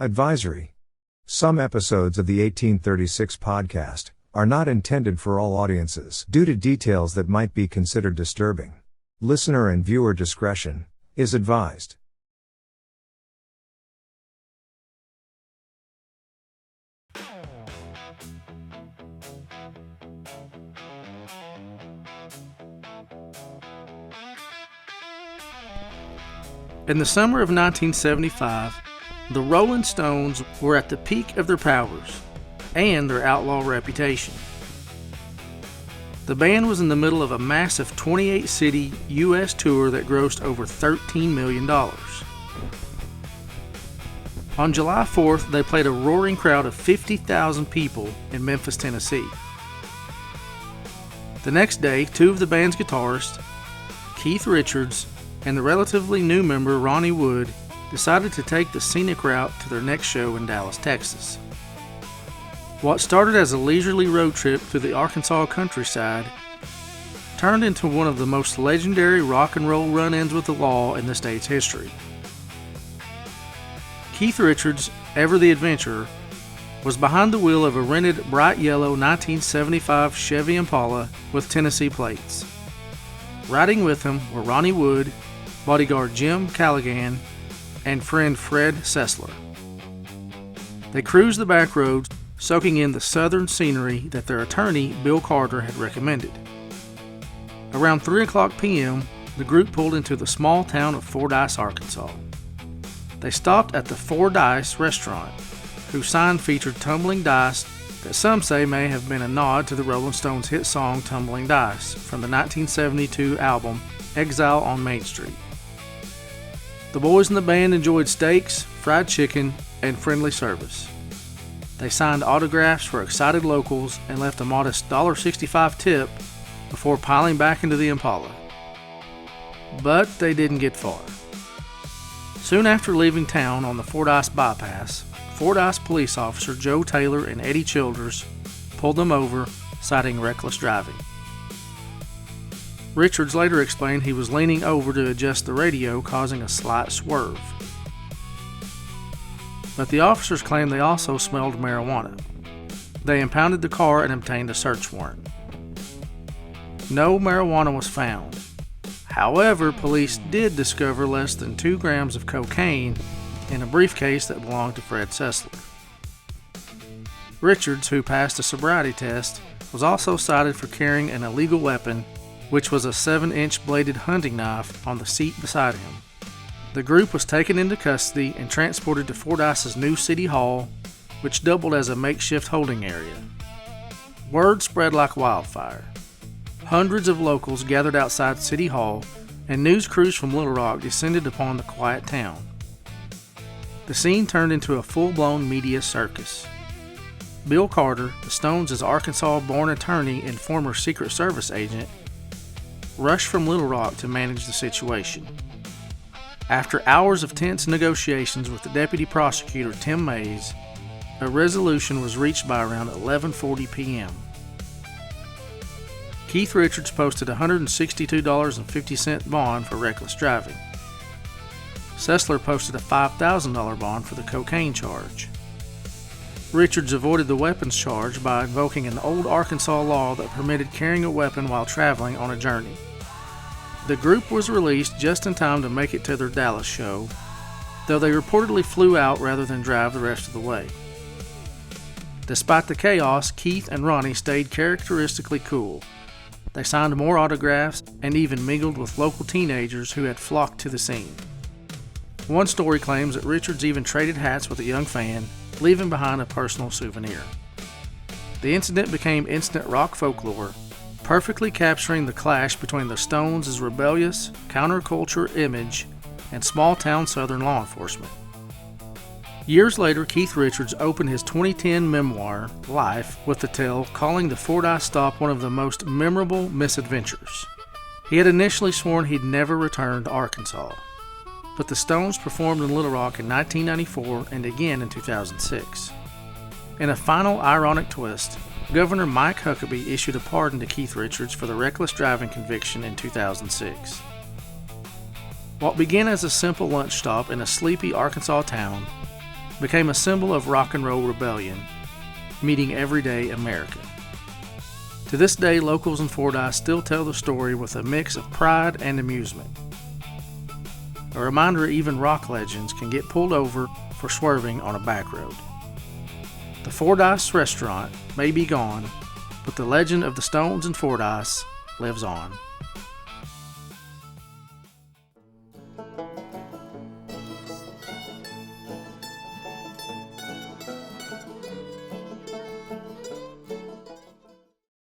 Advisory. Some episodes of the 1836 podcast are not intended for all audiences due to details that might be considered disturbing. Listener and viewer discretion is advised. In the summer of 1975, the Rolling Stones were at the peak of their powers and their outlaw reputation. The band was in the middle of a massive 28-city U.S. tour that grossed over $13 million. On July 4th, they played a roaring crowd of 50,000 people in Memphis, Tennessee. The next day, two of the band's guitarists, Keith Richards and the relatively new member Ronnie Wood, decided to take the scenic route to their next show in Dallas, Texas. What started as a leisurely road trip through the Arkansas countryside turned into one of the most legendary rock and roll run-ins with the law in the state's history. Keith Richards, ever the adventurer, was behind the wheel of a rented bright yellow 1975 Chevy Impala with Tennessee plates. Riding with him were Ronnie Wood, bodyguard Jim Callaghan, and friend Fred Sessler. They cruised the back roads, soaking in the southern scenery that their attorney, Bill Carter, had recommended. Around 3 o'clock p.m., the group pulled into the small town of Fordyce, Arkansas. They stopped at the Fordyce restaurant, whose sign featured tumbling dice that some say may have been a nod to the Rolling Stones' hit song Tumbling Dice from the 1972 album Exile on Main Street. The boys in the band enjoyed steaks, fried chicken, and friendly service. They signed autographs for excited locals and left a modest $1.65 tip before piling back into the Impala. But they didn't get far. Soon after leaving town on the Fordyce bypass, Fordyce police officer Joe Taylor and Eddie Childers pulled them over, citing reckless driving. Richards later explained he was leaning over to adjust the radio, causing a slight swerve. But the officers claimed they also smelled marijuana. They impounded the car and obtained a search warrant. No marijuana was found. However, police did discover less than 2 grams of cocaine in a briefcase that belonged to Fred Sessler. Richards, who passed a sobriety test, was also cited for carrying an illegal weapon, which was a 7-inch bladed hunting knife, on the seat beside him. The group was taken into custody and transported to Fordyce's new city hall, which doubled as a makeshift holding area. Word spread like wildfire. Hundreds of locals gathered outside City Hall, and news crews from Little Rock descended upon the quiet town. The scene turned into a full-blown media circus. Bill Carter, the Stones' Arkansas-born attorney and former Secret Service agent, rushed from Little Rock to manage the situation. After hours of tense negotiations with the deputy prosecutor Tim Mays, a resolution was reached by around 11:40 p.m. Keith Richards posted a $162.50 bond for reckless driving. Sessler posted a $5,000 bond for the cocaine charge. Richards avoided the weapons charge by invoking an old Arkansas law that permitted carrying a weapon while traveling on a journey. The group was released just in time to make it to their Dallas show, though they reportedly flew out rather than drive the rest of the way. Despite the chaos, Keith and Ronnie stayed characteristically cool. They signed more autographs and even mingled with local teenagers who had flocked to the scene. One story claims that Richards even traded hats with a young fan, leaving behind a personal souvenir. The incident became instant rock folklore, perfectly capturing the clash between the Stones' rebellious, counterculture image and small-town Southern law enforcement. Years later, Keith Richards opened his 2010 memoir, Life, with the tale, calling the Fordyce stop one of the most memorable misadventures. He had initially sworn he'd never return to Arkansas, but the Stones performed in Little Rock in 1994 and again in 2006. In a final ironic twist, Governor Mike Huckabee issued a pardon to Keith Richards for the reckless driving conviction in 2006. What began as a simple lunch stop in a sleepy Arkansas town became a symbol of rock and roll rebellion, meeting everyday America. To this day, locals in Fordyce still tell the story with a mix of pride and amusement. A reminder even rock legends can get pulled over for swerving on a back road. The Fordyce restaurant may be gone, but the legend of the Stones in Fordyce lives on.